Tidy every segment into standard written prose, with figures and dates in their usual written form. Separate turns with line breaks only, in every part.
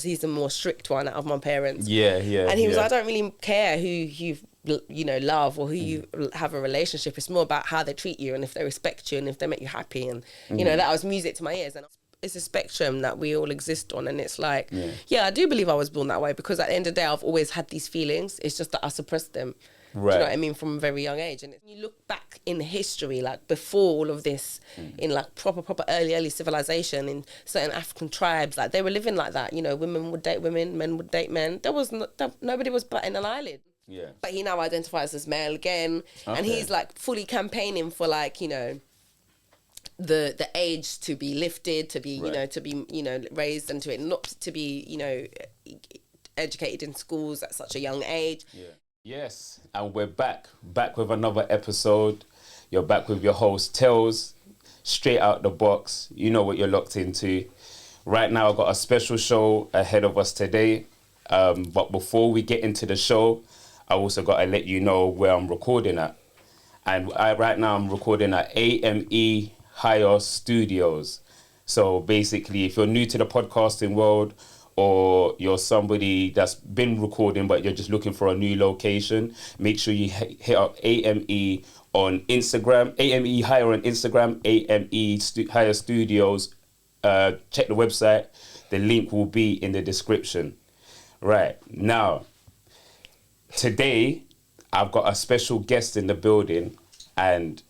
He's the more strict one out of my parents.
Yeah.
And he was like, I don't really care who you love or who you have a relationship. It's more about how they treat you and if they respect you and if they make you happy. And, that was music to my ears. And it's a spectrum that we all exist on. And it's like, I do believe I was born that way, because at the end of the day, I've always had these feelings. It's just that I suppressed them. Right. Do you know what I mean? From a very young age. And you look back in history, like before all of this, in like proper early civilization, in certain African tribes, like they were living like that. Women would date women, men would date men. Nobody was batting an eyelid.
Yeah.
But he now identifies as male again. Okay. And he's like fully campaigning for like, the age to be lifted, to be, to be, raised, and to it not to be, educated in schools at such a young age.
Yeah. Yes, and we're back with another episode. You're back with your host, Tailz, straight out the box. You know what you're locked into. Right now, I've got a special show ahead of us today. But before we get into the show, I also got to let you know where I'm recording at. And right now, I'm recording at AME Higher Studios. So basically, if you're new to the podcasting world, or you're somebody that's been recording but you're just looking for a new location, make sure you hit up AME on Instagram, AME Higher on Instagram, AME Higher Studios. Check the website. The link will be in the description. Right, now, today I've got a special guest in the building, and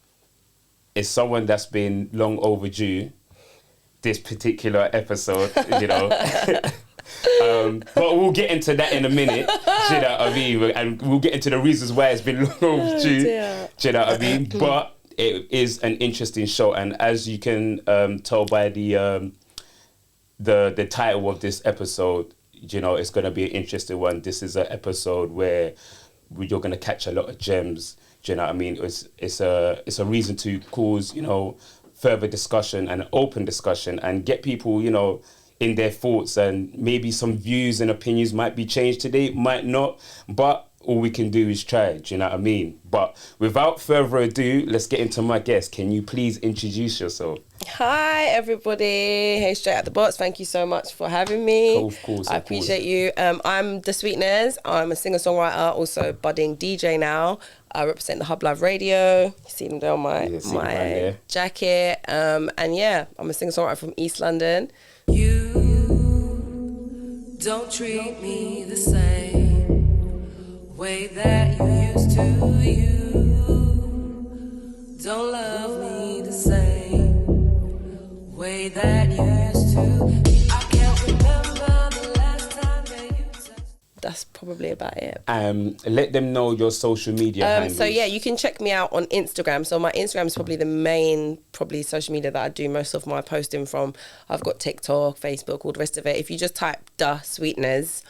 it's someone that's been long overdue, this particular episode, but we'll get into that in a minute. Do you know what I mean? And we'll get into the reasons why it's been long overdue. Do you know what I mean? But it is an interesting show, and as you can tell by the title of this episode, it's going to be an interesting one. This is an episode where you're going to catch a lot of gems. Do you know what I mean? It's a reason to cause further discussion and open discussion and get people in their thoughts, and maybe some views and opinions might be changed today, might not, but all we can do is try, do you know what I mean? But without further ado, let's get into my guest. Can you please introduce yourself?
Hi, everybody. Hey, Straight Out the Box. Thank you so much for having me.
Of course.
I appreciate you. I'm Da Sweetnezz. I'm a singer-songwriter, also budding DJ now. I represent the Hub Live Radio. You see them there on my jacket. And yeah, I'm a singer-songwriter from East London.
You don't treat me the same way that you used to. You don't love me the same way that you used to. I can't remember the last time that you touched.
That's probably about it.
Let them know your social media handles.
So yeah, you can check me out on Instagram. So my Instagram is probably the main social media that I do most of my posting from. I've got TikTok, Facebook, all the rest of it. If you just type Da Sweetnezz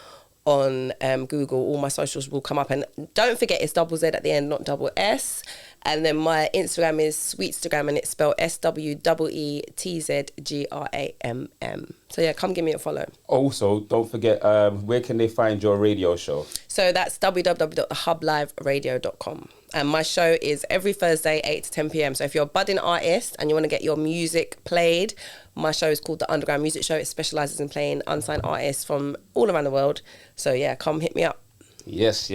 on Google, all my socials will come up. And don't forget, it's double Z at the end, not double S. And then my Instagram is Sweetstagram, and it's spelled SWEETZGRAMM. So yeah, come give me a follow.
Also, don't forget, where can they find your radio show?
So that's www.hubliveradio.com. And my show is every Thursday, 8 to 10 p.m. So if you're a budding artist and you want to get your music played, my show is called The Underground Music Show. It specialises in playing unsigned artists from all around the world. So yeah, come hit me up.
Yes.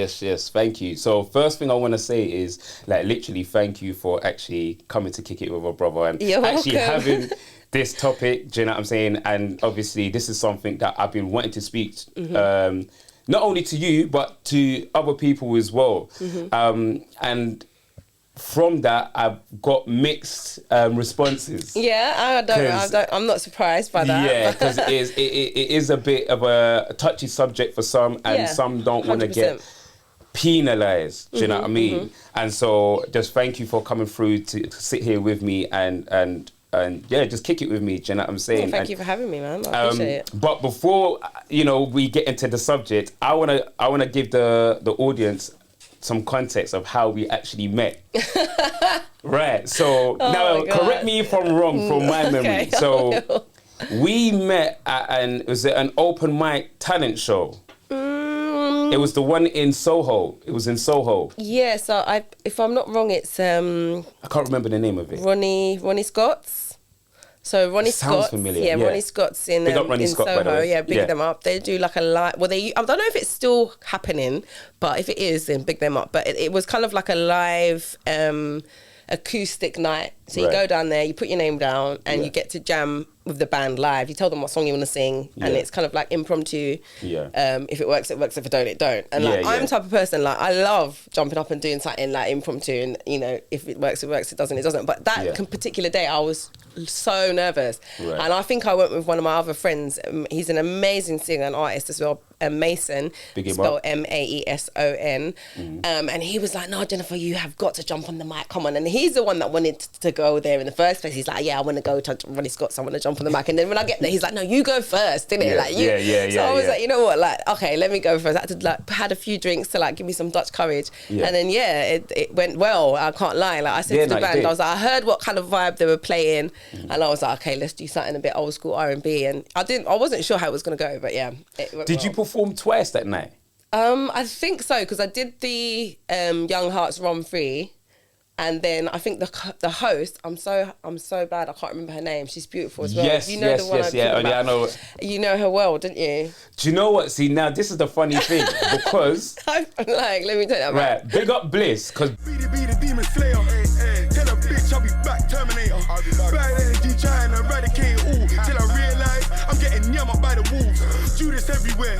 Thank you. So first thing I want to say is, literally thank you for actually coming to kick it with a brother and actually having this topic. Do you know what I'm saying? And obviously, this is something that I've been wanting to speak, not only to you, but to other people as well. And from that, I've got mixed responses.
Yeah, I'm not surprised by that.
Yeah, because it is a bit of a touchy subject for some, and some don't want to get penalised. Do you know what I mean? And so, just thank you for coming through to sit here with me and yeah, just kick it with me. Do you know what I'm saying?
Well, thank you for having me, man. I appreciate it.
But before we get into the subject, I wanna give the audience some context of how we actually met. Right, so now correct me if I'm wrong from my memory. So we met at an open mic talent show. It was the one in Soho. It was in Soho.
Yeah, so if I'm not wrong, it's
I can't remember the name of it.
Ronnie Scott's. So Ronnie
Sounds
Scott's,
familiar,
yeah,
yeah.
Ronnie Scott's in
Big up Ronnie
in
Scott, by
Soho,
the way.
yeah, big
Yeah.
them up. They do like a live, well, I don't know if it's still happening, but if it is, then big them up. But it was kind of like a live acoustic night. So you
Right.
go down there, you put your name down, and
Yeah.
you get to jam with the band live. You tell them what song you want to sing, and
Yeah.
it's kind of like impromptu.
Yeah.
If it works, it works. If it don't, it don't. And
Yeah,
like, I'm
yeah.
the type of person, like, I love jumping up and doing something like impromptu, and you know, if it works, it works. It doesn't, it doesn't. But that
Yeah.
particular day, I was so nervous,
Right.
and I think I went with one of my other friends. He's an amazing singer and artist as well, Mason,
Big him
spelled
up.
Maeson. And he was like, "No, Jennifer, you have got to jump on the mic. Come on!" And he's the one that wanted to go there in the first place. He's like, "Yeah, I want to go to Ronnie Scott's. I want to jump on the mic." And then when I get there, he's like, "No, you go first, didn't it?"
Yeah,
Like, you.
yeah,
So I was
yeah.
like, you know what? Like, okay, let me go first. I had to like had a few drinks to like give me some Dutch courage,
Yeah.
and then it went well. I can't lie. Like I said
Yeah,
to the
no, you
band,
did.
I was like, I heard what kind of vibe they were playing, and I was like, okay, let's do something a bit old school R&B. And I wasn't sure how it was gonna go, but yeah, it went
Did you
well.
perform twice that night?
I think so, because I did the Young Hearts Rum Free, and then I think the host. I'm so bad. I can't remember her name. She's beautiful as well.
Yes,
you know
yes,
the one
yes,
I'm
yeah.
talking
Oh, yeah, I
about.
know.
You know her well, didn't you?
Do you know what? See, now this is the funny thing because
I'm like, let me tell you that.
right, big up Bliss because
Be the demon slayer. Tell a bitch I'll be back, Terminator. Bad energy trying to eradicate it all. Till I realise I'm getting yammered by the wolves. Judas everywhere.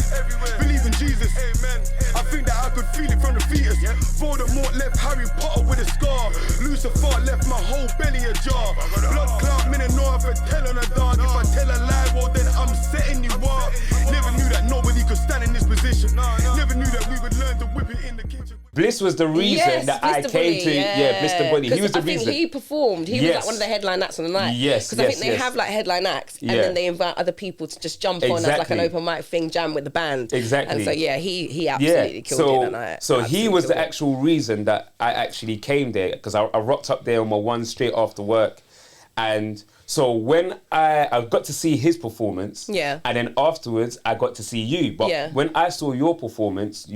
Believe in Jesus. Amen. I think that I could feel it from the fetus. Voldemort left Harry Potter with a scar. Lucifer left my whole belly ajar. Blood clot, me and know if I tell on a dog. If I tell a lie, well then I'm setting you up. Never knew that nobody could stand in this position. Never knew that we would learn to whip it in the kitchen.
Bliss was the reason
Yes,
that
Bliss
I
the
came
Bully,
to. Yeah, Bliss the Bully. He
'Cause
was the
I think
reason.
he performed. He was
Yes.
like one of the headline acts on the night.
Yes,
Because I think
yes,
they
yes.
have like headline acts, and
Yeah.
then they invite other people to just jump on as like an
Exactly.
open mic thing, jam with the band.
Exactly.
And so yeah, he absolutely killed it that night.
So he
Absolutely
was the
killed it.
actual reason that I actually came there because I rocked up there on my one straight after work, and so when I got to see his performance,
Yeah.
and then afterwards I got to see you. But
Yeah.
when I saw your performance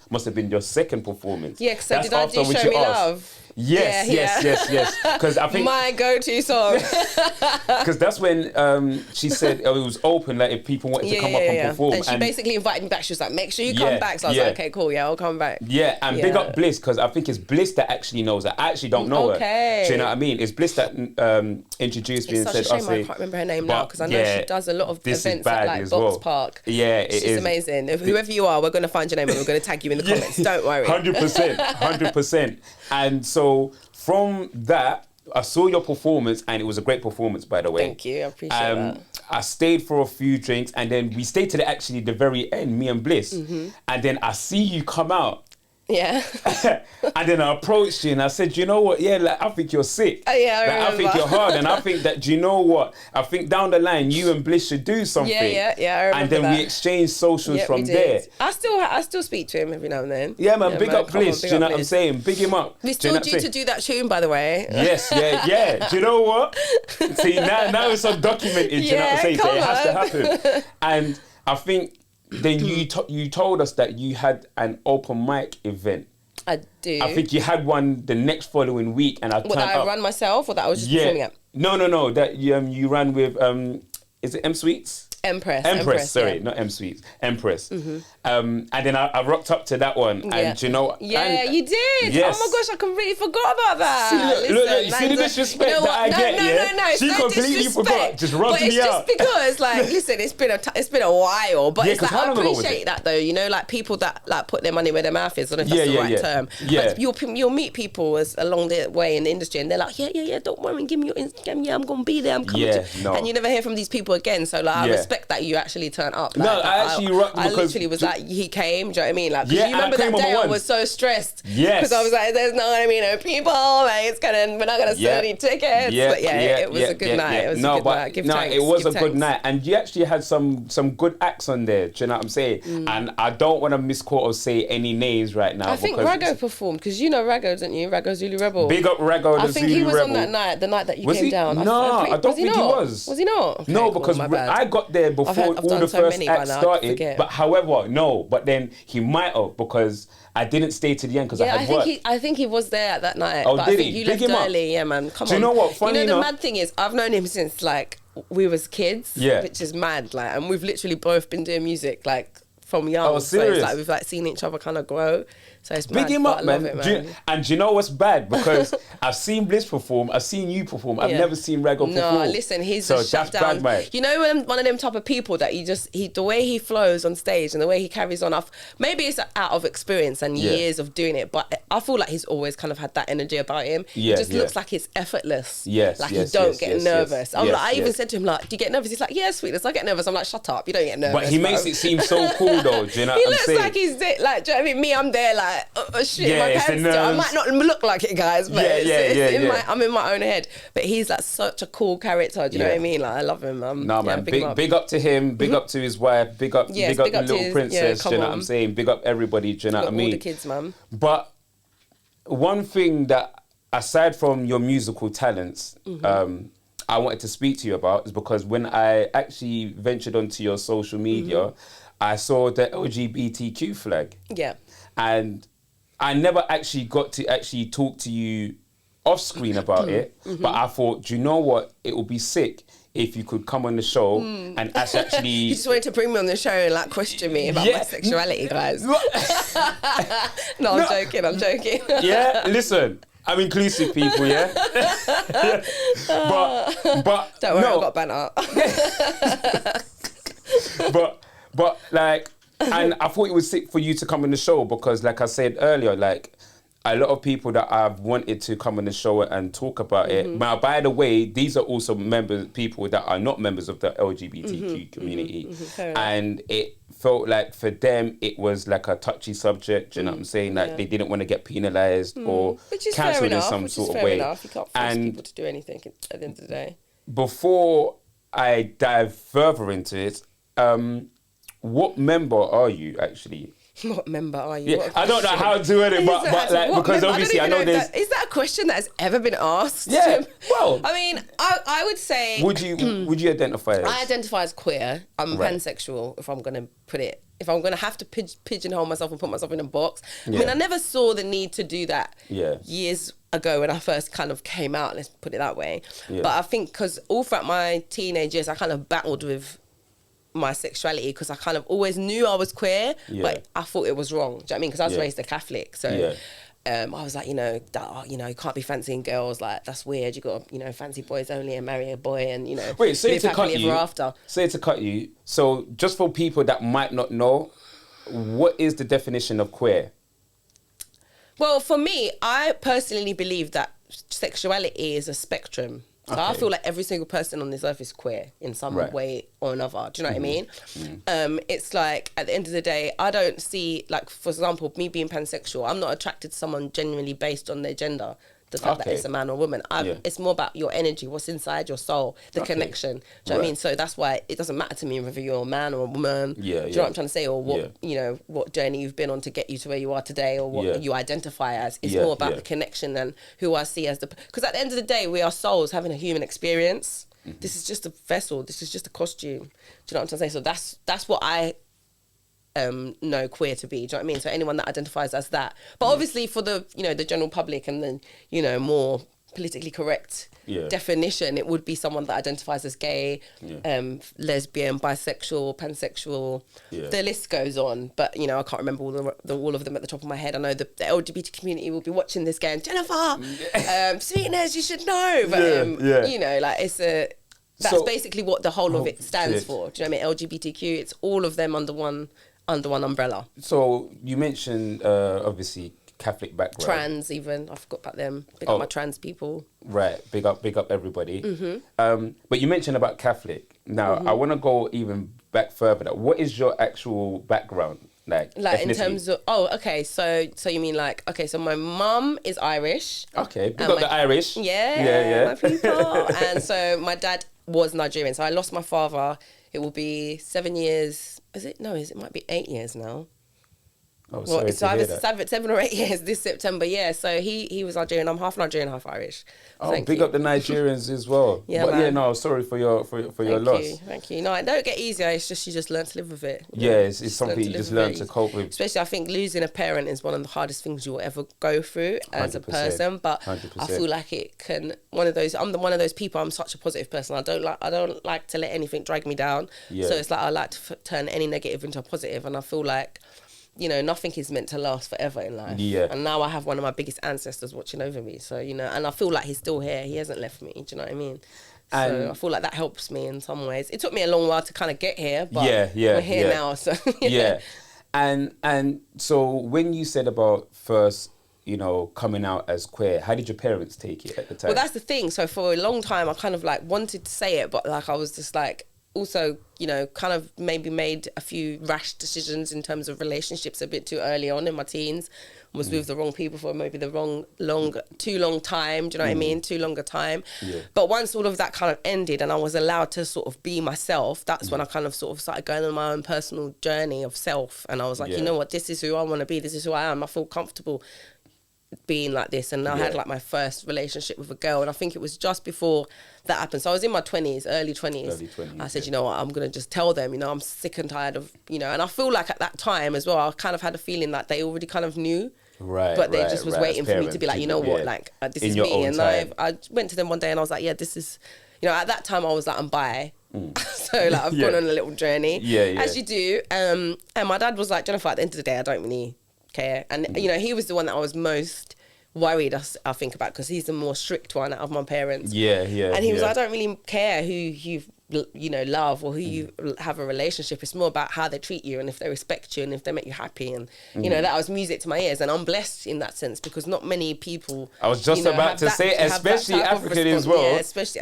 must have been your second performance.
Yeah, so
That's
did I
after
do
which
Show
you
Me
asked.
Love?
Yes,
Yeah,
yes. Because I think
My go-to song.
because that's when she said it was open, like if people wanted to come up and perform.
And she basically invited me back. She was like, make sure you come
Yeah,
back. So I was
yeah.
like, okay, cool, yeah, I'll come back.
Yeah, and big
Yeah.
up Bliss because I think it's Bliss that actually knows her. I actually don't know
Okay.
her. Do you know what I mean? It's Bliss that introduced me
It's
and
such a
said,
shame I can't remember her name now, because I know
yeah,
she does a lot of
this is
events at
bad
like
as
Box
well.
Park.
Yeah, it
She's
is.
amazing. If whoever you are, we're going to find your name and we're going to tag you in the comments. Don't worry.
100%, 100%. And so from that, I saw your performance and it was a great performance, by the way.
Thank you. I appreciate that.
I stayed for a few drinks and then we stayed to the very end, me and Bliss.
Mm-hmm.
And then I see you come out.
Yeah.
And then I approached you and I said, you know what? Yeah, like I think you're sick.
Oh, yeah, I
Like, I think
remember.
you're hard. And I think that, do you know what? I think down the line, you and Bliss should do something.
Yeah, I remember
And then
that.
we exchanged socials
Yeah,
from
we
there.
did. I still speak to him every now and then.
Yeah, man, big
man,
up
come on,
Bliss.
big
Do you know
up
what I'm
Bliss.
saying? Big him up.
We
Do you
still
know what I'm
due to
saying?
do that tune, by the way.
Yes, yeah. Do you know what? See, now it's undocumented. Do you know what I'm saying? So it has to happen. And I think then you told us that you had an open mic event.
I do.
I think you had one the next following week, and I
What,
turned
that I
up.
run myself, or that I was just performing at?
No. That you ran with is it M Sweets?
Empress.
Sorry,
yeah.
not M Sweets. Empress. And then I rocked up to that one, and
Yeah.
do you know?
Yeah,
and-
you did.
Yes.
Oh my gosh, I completely forgot about that.
See, look, you see the
man's
disrespect
you know
that I
what?
get, yeah?
No, it's
She
no
completely
disrespect.
forgot. Just rubbed
But it's
me
just
out.
because, like, listen, it's been a while, but
Yeah,
it's
'cause
like
how
I
long ago was
appreciate
it?
that though. You know, like people that like put their money where their mouth is. I don't know if that's
Yeah,
the right term.
Yeah.
But you'll meet people as along the way in the industry, and they're like, yeah, don't worry, give me your Instagram. Yeah, I'm gonna be there. I'm coming.
Yeah,
to.
no.
And you never hear from these people again. So like, I
Yeah.
respect that you actually turn up.
No,
Like,
I actually rocked
I
because-
literally was like, he came. Do you know what I mean? Like, 'cause
Yeah,
you
and I
remember
came
that
on my
day I
ones.
was so stressed.
Yes.
Because I was like, there's not gonna be no people. Like, we're not gonna sell any tickets. But it was a good night. It was a good night. Give thanks.
It was
Give
a good
thanks.
night, and you actually had some good acts on there. Do you know what I'm saying? And I don't want to misquote or say any names right now.
I think
because
Rago performed, because you know Rago, don't you? Rago Zulu Rebel.
Big up Rago, the
I think he
Zulu
was
Rebel.
on that night, the night that you
Was
came
he?
down.
No, I don't think he was.
Was he not? Okay,
No,
cool,
because
my bad.
I got there before
I've
all
done
the
so
first
many by
act
now, I
started.
forget.
But however, no. But then he might have, because I didn't stay to the end because I
Yeah,
had work.
I think he was there at that night.
Oh,
but
did
I think
he?
you
Big
left
him up.
early. Yeah, man. Come on.
Do you know what? Funny
the
enough-
mad thing is, I've known him since like we was kids.
Yeah.
Which is mad. Like, and we've literally both been doing music like from young.
Oh,
So it's
serious?
like we've like seen each other kind of grow. So it's
Big
mad,
him
but
up,
I
man.
love it,
Do you- and do you know what's bad? Because I've seen Bliss perform, I've seen you perform, I've
Yeah.
never seen Rego perform.
No, listen, he's
so
a shut
that's
down.
bad, mate.
You know, when one of them type of people that the way he flows on stage and the way he carries on, maybe it's out of experience and
Yeah.
years of doing it, but I feel like he's always kind of had that energy about him.
Yeah,
It just
yeah.
looks like it's effortless.
Yes,
like
yes,
you don't
yes,
get
yes,
nervous.
yes,
I'm
yes,
like, I even
yes.
said to him like, "Do you get nervous?" He's like, "Yeah, sweetness, I get nervous." I'm like, "Shut up, you don't get nervous."
But he makes
bro."
it seem so cool, though. Do you know
He
what I'm
looks
saying?
like he's like, do you know what I mean? Me, I'm there like, oh shit,
Yeah,
my
it's the
pants still. I
nerves.
might not look like it, guys, but
Yeah,
it's
yeah.
I'm in my own head. But he's like such a cool character. Do you know
Yeah.
what I mean? Like, I love him.
No,
yeah,
man.
big him up.
Big up to him. Big up to his wife. Big up,
Yes,
big up
big
the
up to
little
his-
princess.
yeah,
do you know
come
what I'm
on.
saying? Big up everybody. Do you know what I
Got
mean?
all the kids, man.
But one thing that, aside from your musical talents, I wanted to speak to you about is because when I actually ventured onto your social media, I saw the LGBTQ flag.
Yeah.
And I never actually got to actually talk to you off screen about it, but I thought, do you know what? It would be sick if you could come on the show and actually...
You just wanted to bring me on the show and like question me about
Yeah.
my sexuality, guys. No, I'm joking. I'm joking.
Yeah, listen, I'm inclusive, people, yeah? But
Don't worry,
no,
I got banner.
but like, and I thought it was sick for you to come on the show because, like I said earlier, like a lot of people that I've wanted to come on the show and talk about it. Now, by the way, these are also people that are not members of the LGBTQ community, and it felt like for them it was like a touchy subject. You know what I'm saying? Like they didn't want to get penalised or
Which is fair
cancelled in
enough.
some
Which
sort
is
of
fair
way.
enough. You can't force
And
people to do anything at the end of the day.
before I dive further into it, what member are you actually?
What member are you?
Yeah,
What a
I don't know
question.
how to do it,
Is
but
that-
like,
what
because
member?
obviously I
don't
know
even
there's.
Is that a question that has ever been asked?
Yeah, well,
I mean, I would say
would you identify as?
I identify as queer. I'm
Right.
pansexual, if I'm going to put it. If I'm going to have to pigeonhole myself and put myself in a box. I mean,
Yeah.
I never saw the need to do that
Yeah.
years ago when I first kind of came out, let's put it that way.
Yeah.
But I think because all throughout my teenage years, I kind of battled with my sexuality because I kind of always knew I was queer,
Yeah.
but I thought it was wrong. Do you know what I mean? Because I was
Yeah.
raised a Catholic, so...
Yeah.
I was like, you can't be fancying girls. Like, that's weird. You got to, fancy boys only and marry a boy and,
Wait, say
live
to cut
happily
you.
ever after.
Say to cut you. So, just for people that might not know, what is the definition of queer?
Well, for me, I personally believe that sexuality is a spectrum. So I
Okay.
feel like every single person on this earth is queer in some
Right.
way or another. Do you know what I mean? It's like, at the end of the day, I don't see, like, for example, me being pansexual, I'm not attracted to someone genuinely based on their gender. The fact that
Okay.
it's a man or woman.
Yeah.
It's more about your energy, what's inside your soul, the
Okay.
connection. Do you know what I
Right.
mean? So that's why it doesn't matter to me whether you're a man or a woman.
Yeah,
Do you know
yeah.
what I'm trying to say? Or what, what journey you've been on to get you to where you are today or what
Yeah.
you identify as. It's
Yeah,
more about
yeah.
the connection and who I see as the... Because at the end of the day, we are souls having a human experience.
Mm-hmm.
This is just a vessel. This is just a costume. Do you know what I'm trying to say? So that's what I know queer to be. Do you know what I mean? So anyone that identifies as that. But obviously for the, the general public and then, more politically correct
Yeah.
definition, it would be someone that identifies as gay,
Yeah.
lesbian, bisexual, pansexual.
Yeah.
The list goes on, but I can't remember all of them at the top of my head. I know the LGBT community will be watching this going, Jennifer, Sweetness, you should know. But that's
So-
basically what the whole of it stands
shit.
for. Do you know what I mean? LGBTQ, it's all of them under one umbrella.
So, you mentioned, obviously, Catholic background.
Trans even, I forgot about them. Big
Oh.
up my trans people.
Right, big up everybody.
Mm-hmm.
But you mentioned about Catholic. Now, I want to go even back further. What is your actual background? Like
in
ethnicity?
terms of, so you mean so my mum is Irish.
Okay, big
And
up the Irish.
Yeah, my people. And so my dad was Nigerian. So I lost my father. It will be 7 years. It might be 8 years now.
Oh,
Well,
sorry
it's
to hear
either
that.
7 or 8 years this September, yeah. So he was Nigerian. I'm half Nigerian, half Irish.
Oh,
Thank
big
you.
up the Nigerians as well.
Yeah,
but yeah,
man.
no, sorry for your
Thank
loss.
you, thank you. No, it don't get easier. It's just you just learn to live with it. you
Yeah,
know?
it's something you just learn to cope with.
Especially, I think losing a parent is one of the hardest things you'll ever go through as a
100%,
person. But
100%.
I feel like it can one of those. I'm one of those people. I'm such a positive person. I don't like to let anything drag me down.
Yeah.
So it's like I like to turn any negative into a positive, and I feel like, you know, nothing is meant to last forever in life.
Yeah.
And now I have one of my biggest ancestors watching over me. So, you know, and I feel like he's still here. He hasn't left me. Do you know what I mean?
And
So I feel like that helps me in some ways. It took me a long while to kind of get here, but
Yeah,
we're here now. So
yeah. And so when you said about first, you know, coming out as queer, how did your parents take it at the time?
Well, that's the thing. So for a long time, I kind of like wanted to say it, but like I was just like, also, you know, kind of maybe made a few rash decisions in terms of relationships a bit too early on in my teens. Was with the wrong people for maybe the too long time. Do you know what I mean? Too long a time.
Yeah.
But once all of that kind of ended and I was allowed to sort of be myself, that's when I kind of sort of started going on my own personal journey of self. And I was like,
Yeah.
you know what? This is who I want to be. This is who I am. I feel comfortable being like this. And I had
Yeah.
like my first relationship with a girl, and I think it was just before that happened. So I was in my 20s, early 20s.
Early 20s,
I said,
yeah.
you know what, I'm going to just tell them, you know, I'm sick and tired of, you know, and I feel like at that time as well, I kind of had a feeling that they already kind of knew.
Right,
But they
right,
just was
right.
waiting
As
for me to
parents,
be like, you know what,
yeah.
like, this
In
is
your
me.
own
And
time.
I went to them one day and I was like, yeah, this is, you know, at that time I was like, I'm bi. So like I've
Yeah.
gone on a little journey.
Yeah, yeah.
As you do. And my dad was like, Jennifer, at the end of the day, I don't really care. And, you know, he was the one that I was most worried, I think, about, because he's the more strict one out of my parents.
Yeah, yeah.
And he was
yeah.
like, I don't really care who you know, love or who you have a relationship. It's more about how they treat you and if they respect you and if they make you happy. And, you know, that was music to my ears. And I'm blessed in that sense because not many people...
I was just
you know,
about
have
to
that-
say,
have that
especially
type of
African as
response.
well.
Yeah, especially...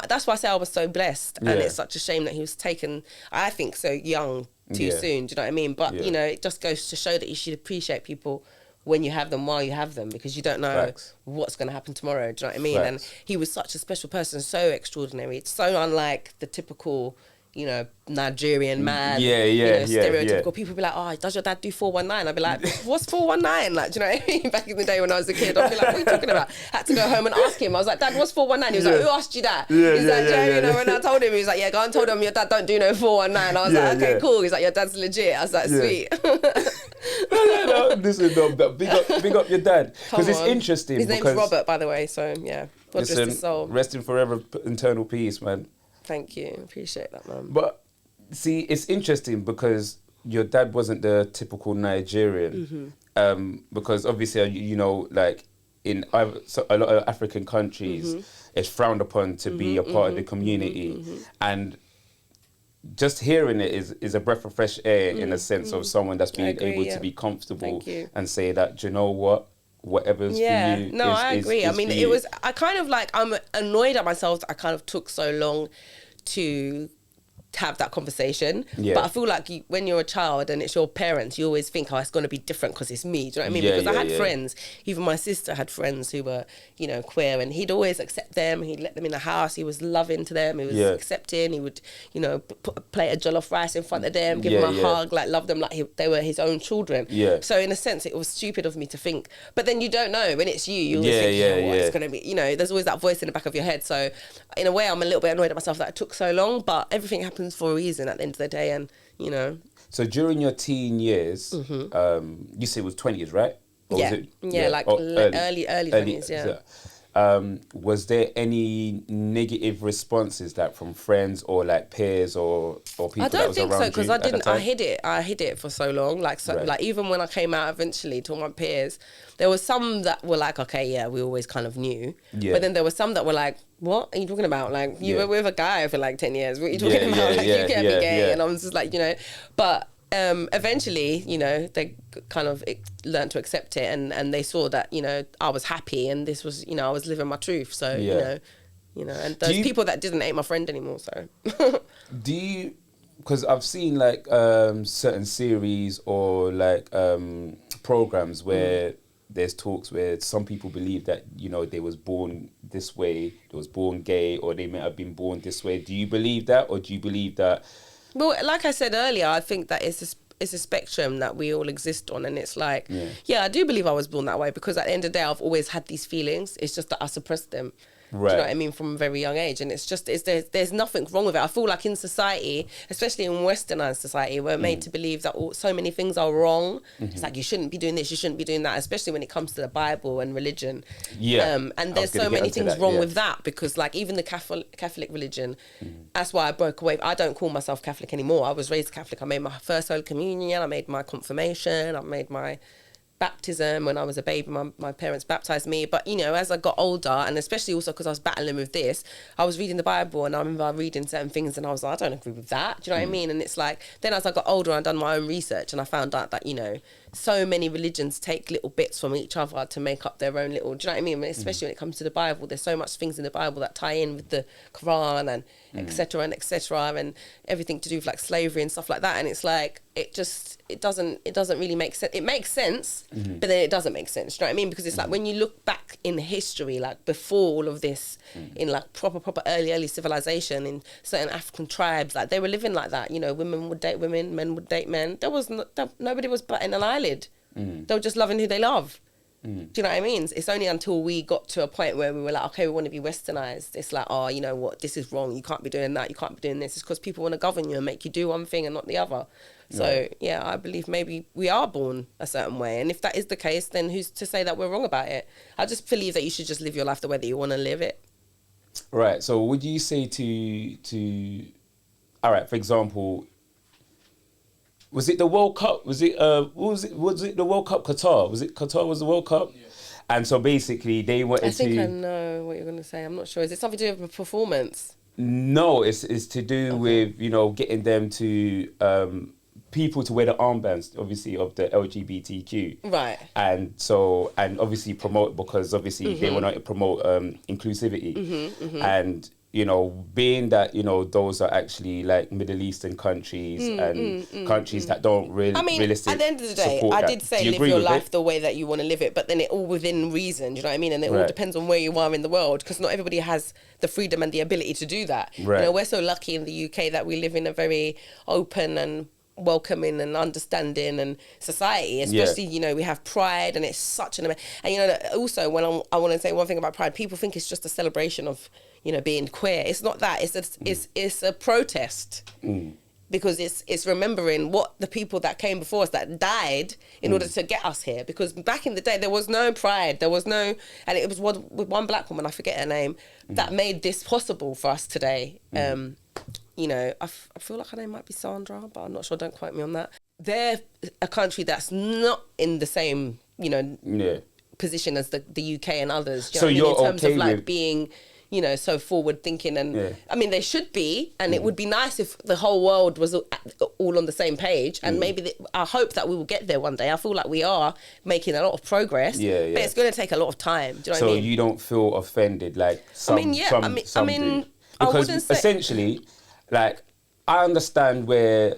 that's why I say I was so blessed. And
Yeah.
it's such a shame that he was taken, I think, so young too
Yeah.
soon. Do you know what I mean? But,
Yeah.
you know, it just goes to show that you should appreciate people when you have them while you have them, because you don't know
Facts.
what's going to happen tomorrow. Do you know what I mean?
Facts.
And he was such a special person, so extraordinary. It's so unlike the typical, you know, Nigerian man.
Yeah,
you
yeah,
know,
yeah,
stereotypical.
yeah.
People be like, oh, does your dad do 419? I'd be like, what's 419? Like, do you know what I mean? Back in the day when I was a kid, I'd be like, what are you talking about? Had to go home and ask him. I was like, Dad, what's 419? He was like, who asked you that?
Yeah,
He's
yeah,
like,
yeah,
you know,
yeah.
when I told him, he was like, yeah, go and told him your dad don't do no 419. I was
Yeah,
like, okay,
yeah.
cool. He's like, your dad's legit. I was like,
Yeah.
sweet.
No, listen, no, but big up your dad.
Come
Because it's
on.
interesting.
His name's
because,
Robert, by the way, so yeah. God rest
Listen,
his soul.
rest in forever internal peace, man.
Thank you. Appreciate that, man.
But see, it's interesting because your dad wasn't the typical Nigerian. Because obviously, you know, like in a lot of African countries, it's frowned upon to be a part of the community. And just hearing it is a breath of fresh air in a sense of someone that's being
agree,
able
yeah.
to be comfortable
Thank you.
and say that, do you know what? Whatever's
Yeah,
for you.
no, I agree. I mean,
for
it
you.
was, I kind of like, I'm annoyed at myself that I kind of took so long to have that conversation.
Yeah.
But I feel like when you're a child and it's your parents, you always think, oh, it's going to be different because it's me. Do you know what I mean?
Yeah,
Because I
yeah,
had
yeah.
friends, even my sister had friends who were, you know, queer, and he'd always accept them. He'd let them in the house. He was loving to them. He was
Yeah.
accepting. He would, you know, put a plate of jollof rice in front of them, give
Yeah,
them a
yeah.
hug, like love them like they were his own children.
Yeah.
So in a sense, it was stupid of me to think. But then you don't know. When it's you always
Yeah,
think,
yeah,
you know what,
yeah.
it's going to be, you know, there's always that voice in the back of your head. So in a way, I'm a little bit annoyed at myself that it took so long, but everything happens for a reason at the end of the day. And, you know.
So during your teen years, you said it was 20s, right? Or
Yeah.
was it,
Yeah, like
or
early 20s, yeah.
Was there any negative responses that from friends or like peers or people
I
that
don't
was
think
around
so, because
you
I
at the
didn't.
time?
I hid it for so long. Like, so,
Right.
like even when I came out eventually to my peers, there was some that were like, okay, yeah, we always kind of knew.
Yeah.
But then there were some that were like, what are you talking about? Like, you
Yeah.
were with a guy for like 10 years. What are you
Yeah,
talking about?
yeah,
Like,
yeah,
you can't
yeah,
be gay.
yeah.
And I was just like, you know, but eventually, you know, they kind of learned to accept it, and they saw that, you know, I was happy and this was, you know, I was living my truth. So,
Yeah.
you know, and those
you-
people that didn't ain't my friend anymore. So.
Do you, because I've seen like certain series or like programs where there's talks where some people believe that, you know, they was born this way, they was born gay, or they may have been born this way. Do you believe that, or do you believe that?
Well, like I said earlier, I think that it's a spectrum that we all exist on, and it's like, yeah, I do believe I was born that way, because at the end of the day, I've always had these feelings. It's just that I suppressed them.
Right.
Do you know what I mean? From a very young age. And there's nothing wrong with it. I feel like in society, especially in westernized society, we're made to believe that so many things are wrong. It's like, you shouldn't be doing this, you shouldn't be doing that, especially when it comes to the Bible and religion.
Yeah.
And there's so many things wrong with that, because like even the Catholic religion, that's why I broke away. I don't call myself Catholic anymore. I was raised Catholic. I made my first Holy Communion, I made my confirmation, I made my baptism when I was a baby. My parents baptized me, but you know, as I got older, and especially also because I was battling with this, I was reading the Bible, and I remember reading certain things and I was like, I don't agree with that. Do you know what I mean? And it's like, then as I got older, I done my own research, and I found out that, you know, so many religions take little bits from each other to make up their own little, do you know what I mean? Especially when it comes to the Bible, there's so much things in the Bible that tie in with the Quran and etc. and everything to do with like slavery and stuff like that. And it's like, it doesn't really make sense. It makes sense, but then it doesn't make sense. Do you know what I mean? Because it's like, when you look back in history, like before all of this, in like proper early civilization, in certain African tribes, like they were living like that. You know, women would date women, men would date men. Nobody was batting an eyelid. They were just loving who they love. Do you know what I mean? It's only until we got to a point where we were like, okay, we want to be westernized. It's like, oh, you know what, this is wrong. You can't be doing that. You can't be doing this. It's because people want to govern you and make you do one thing and not the other. So, yeah, I believe maybe we are born a certain way. And if that is the case, then who's to say that we're wrong about it? I just believe that you should just live your life the way that you want to live it.
Right. So would you say to all right, for example, was it the World Cup? Was it was it the World Cup Qatar? Was it Qatar was the World Cup? Yeah. And so basically they wanted to...
I think I know what you're going to say. I'm not sure. Is it something to do with performance?
No, it's to do with, you know, getting them to people to wear the armbands, obviously, of the LGBTQ.
Right.
And so, and obviously promote, because obviously they want to promote inclusivity. And, you know, being that, you know, those are actually like Middle Eastern countries and countries that don't really,
I mean, at the end of the day, I did say live your life the way that you want to live it, but then it all within reason, do you know what I mean? And it all depends on where you are in the world, because not everybody has the freedom and the ability to do that.
Right.
You know, we're so lucky in the UK that we live in a very open and welcoming and understanding and society, especially, you know, we have pride, and it's such an... And, you know, also, when I want to say one thing about pride, people think it's just a celebration of, you know, being queer. It's not that. It's a protest, because it's remembering what the people that came before us that died in order to get us here. Because back in the day, there was no pride, there was no... And it was one black woman, I forget her name, that made this possible for us today. You know, I feel like her name might be Sandra, but I'm not sure. Don't quote me on that. They're a country that's not in the same, you know, position as the UK and others. Do you know what I mean? In terms of like being, you know, so forward thinking, and I mean, they should be, and it would be nice if the whole world was all on the same page, and maybe I hope that we will get there one day. I feel like we are making a lot of progress, but it's going to take a lot of time. Do you know what I mean? So
you don't feel offended, like some do. Because essentially, like, I understand where...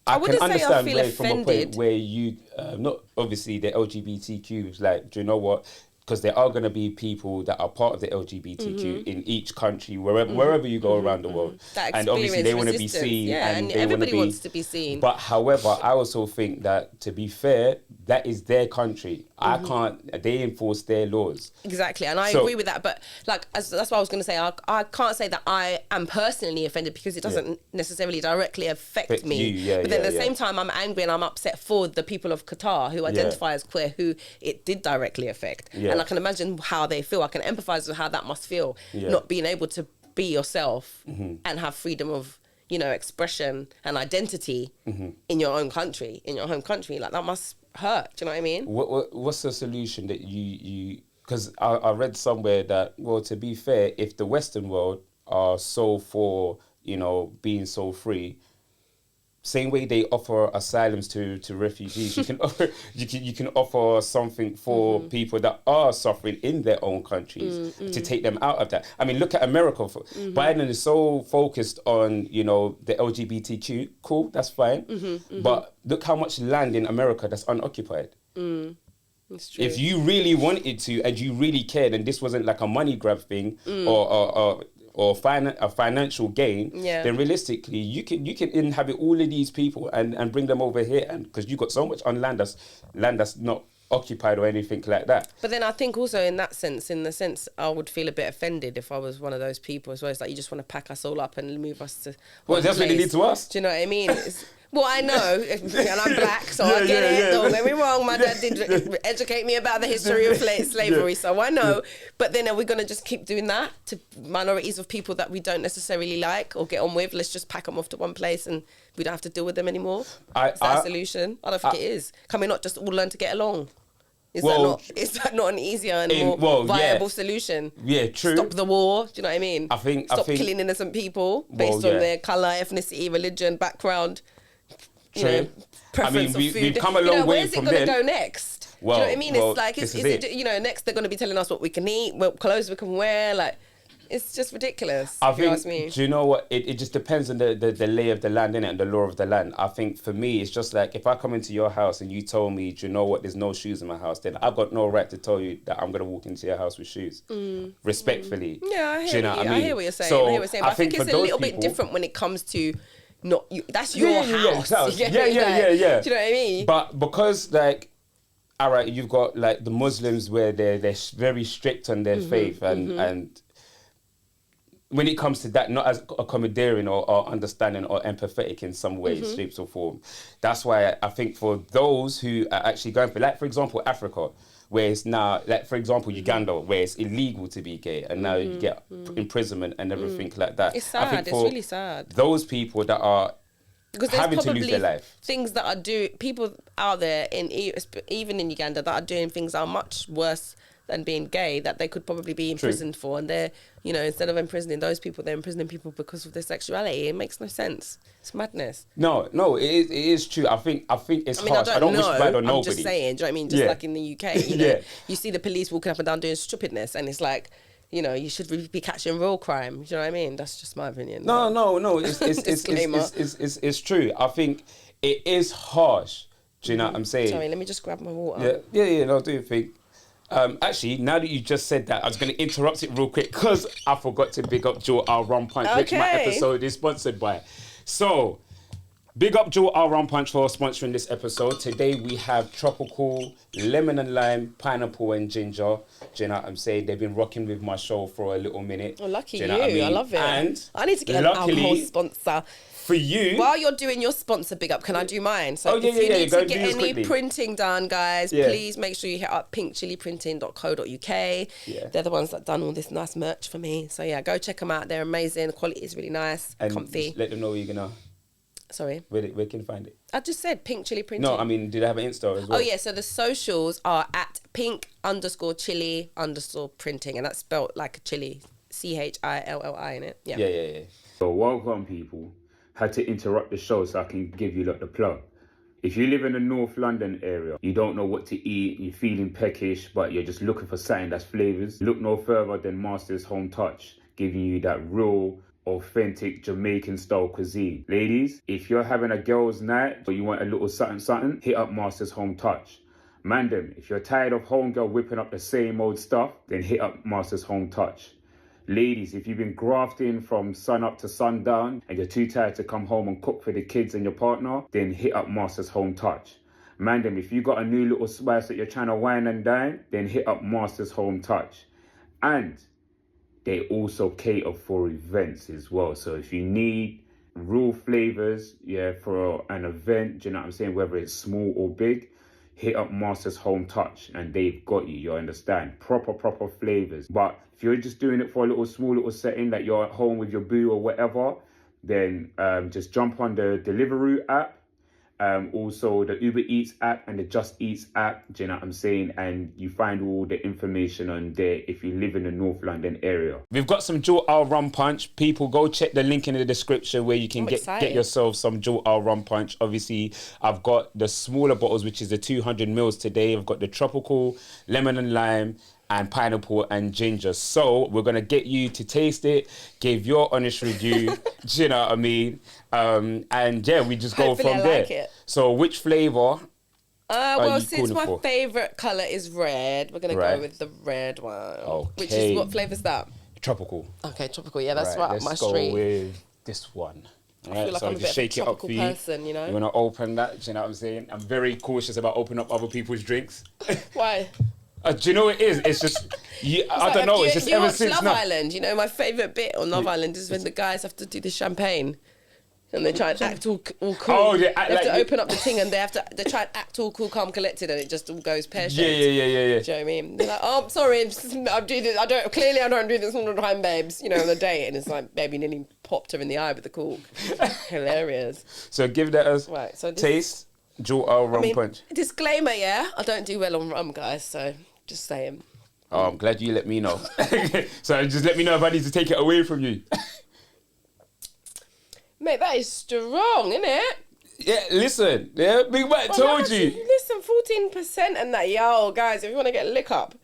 I can understand where, from a point where you... not obviously the LGBTQ, like, do you know what? Because there are going to be people that are part of the LGBTQ in each country, wherever you go around the world. And obviously they want to be seen.
Yeah, and everybody wants to be seen.
But however, I also think that, to be fair, that is their country. I can't... They enforce their laws.
Exactly, and I agree with that. But like, that's what I was going to say. I can't say that I am personally offended, because it doesn't necessarily directly affect me. But then at the same time, I'm angry and I'm upset for the people of Qatar who identify as queer, who it did directly affect. And I can imagine how they feel. I can empathise with how that must feel, not being able to be yourself and have freedom of, you know, expression and identity in your own country, in your home country. Like, that must hurt. Do you know what I mean?
What's the solution that you... Because I read somewhere that, well, to be fair, if the Western world are so for, you know, being so free... Same way they offer asylums to refugees, you can offer you can offer something for people that are suffering in their own countries to take them out of that. I mean, look at America. Biden is so focused on, you know, the LGBTQ. Cool, that's fine. But look how much land in America that's unoccupied.
It's true.
If you really wanted to and you really cared, and this wasn't like a money grab thing or or a financial gain, then realistically you can inhabit all of these people and bring them over here, and because you've got so much on land that's not occupied or anything like that.
But then I think also in the sense I would feel a bit offended if I was one of those people as well. It's like you just want to pack us all up and move us to
that's what they did to us.
Do you know what I mean? Well, I know, and I'm black, so I get it. Don't get me wrong. My dad did educate me about the history of slavery, so I know. But then are we going to just keep doing that to minorities of people that we don't necessarily like or get on with? Let's just pack them off to one place and we don't have to deal with them anymore? Is that a solution? I don't think it is. Can we not just all learn to get along? Is that not an easier and more viable solution?
Yeah, true.
Stop the war. Do you know what I mean?
I think
killing innocent people based on their colour, ethnicity, religion, background. You know, preference of food.
We've come a long way
where's
from
it going to go next?
Well,
do you know what I mean?
Well,
it's like, is it, next they're going to be telling us what we can eat, what clothes we can wear. Like, it's just ridiculous.
I
if you ask me.
think, do you know what? It just depends on the lay of the land, innit, and the law of the land. I think for me, it's just like if I come into your house and you told me, do you know what, there's no shoes in my house, then I've got no right to tell you that I'm going to walk into your house with shoes. Respectfully.
Yeah, I hear,
I
hear what you're saying.
So
I hear what you're saying. But I think it's a little bit different when it comes to that's your house.
Yeah. Do you know what I mean? But because all right, you've got like the Muslims where they're very strict on their faith and when it comes to that, not as accommodating or understanding or empathetic in some way, shapes or form. That's why I think for those who are actually going for, like for example, Africa, where it's now, like for example, Uganda, where it's illegal to be gay, and now you get imprisonment and everything like that.
It's sad.
I think
It's really sad.
Those people that are having to lose their life.
Things that are people out there even in Uganda that are doing things that are much worse than being gay that they could probably be imprisoned for, and they're instead of imprisoning those people, they're imprisoning people because of their sexuality. It makes no sense. It's madness.
No, it is true. I think it's harsh. I don't wish bad on nobody.
I'm just saying. Do you know what I mean? Just like in the UK, you see the police walking up and down doing stupidness, and it's like, you should really be catching real crime. Do you know what I mean? That's just my opinion.
No. It's true. I think it is harsh. Do you know what I'm saying?
Sorry, let me just grab my water.
Yeah. No, do you think? Actually, now that you just said that, I was going to interrupt it real quick because I forgot to big up Jewel Isle Rum Punch, which my episode is sponsored by. So, big up Jewel Isle Rum Punch for sponsoring this episode. Today we have tropical lemon and lime, pineapple and ginger. Do you know what I'm saying? They've been rocking with my show for a little minute.
Oh, lucky you.
Know what I mean?
I love it.
And
I need to get an alcohol sponsor.
For you.
While you're doing your sponsor big up, can I do mine? So if you need to get any printing done, guys, please make sure you hit up pinkchiliprinting.co.uk.
Yeah.
They're the ones that done all this nice merch for me. So yeah, go check them out. They're amazing. The quality is really nice,
and
comfy.
Let them know where you're going to...
Sorry?
Where can you find it?
I just said Pink Chili Printing.
No, I mean, do they have an Insta as well?
Oh yeah, so the socials are at pink_chili_printing, and that's spelled like a chili. CHILLI in it.
Yeah. So welcome, people. Had to interrupt the show so I can give you the plug. If you live in the North London area, you don't know what to eat, you're feeling peckish, but you're just looking for something that's flavours, look no further than Master's Home Touch, giving you that real, authentic Jamaican style cuisine. Ladies, if you're having a girls' night or you want a little something, hit up Master's Home Touch. Mandem, if you're tired of homegirl whipping up the same old stuff, then hit up Master's Home Touch. Ladies, if you've been grafting from sun up to sundown and you're too tired to come home and cook for the kids and your partner, then hit up Master's Home Touch. Mandem, if you got a new little spice that you're trying to wine and dine, then hit up Master's Home Touch. And they also cater for events as well. So if you need real flavors, for an event, do you know what I'm saying, whether it's small or big, hit up Master's Home Touch and they've got you, you understand? Proper flavors. But if you're just doing it for a small little setting, like you're at home with your boo or whatever, then just jump on the Deliveroo app, also the Uber Eats app and the Just Eats app, do you know what I'm saying? And you find all the information on there if you live in the North London area. We've got some Jewel Isle Rum Punch. People, go check the link in the description where you can get yourself some Jewel Isle Rum Punch. Obviously, I've got the smaller bottles, which is the 200 mils today. I've got the tropical, lemon and lime, and pineapple and ginger. So we're going to get you to taste it, give your honest review, do you know what I mean? And yeah, we just go from there. Like it. So which flavour
well, since my favourite colour is red, we're going to go with the red one.
Okay.
Which is, what flavour is that?
Tropical.
Okay, tropical. Yeah, that's right up my
Let's go
street.
with this one. All right,
feel like
so
I'm
I'll
a
just
bit of
shake
a
it up for
tropical
you.
person, you know?
You want to open that? Do you know what I'm saying? I'm very cautious about opening up other people's drinks.
Why?
Do you know what it is? It's just, I don't know. It's just
you
ever
watch
since
Love
now.
Island. You know, my favourite bit on Love Island is when the guys have to do the champagne. And they try and act all cool.
Oh, they act
have
like
to open up the thing and they try and act all cool, calm, collected, and it just all goes pear-shaped.
Yeah.
Do you know what I mean? They're like, oh, I'm sorry, I do this. I don't do this all the time, babes. You know, on a date, and it's like, baby nearly popped her in the eye with the cork. Hilarious.
So give that a
Right, so this-
taste. Jewel Isle Rum Punch.
Disclaimer, yeah, I don't do well on rum, guys. So just saying.
Oh, I'm glad you let me know. So just let me know if I need to take it away from you.
Mate, that is strong, isn't it?
Yeah, listen. Yeah, Big Mac told you.
Listen, 14% and that. Yo, guys, if you want to get lick up,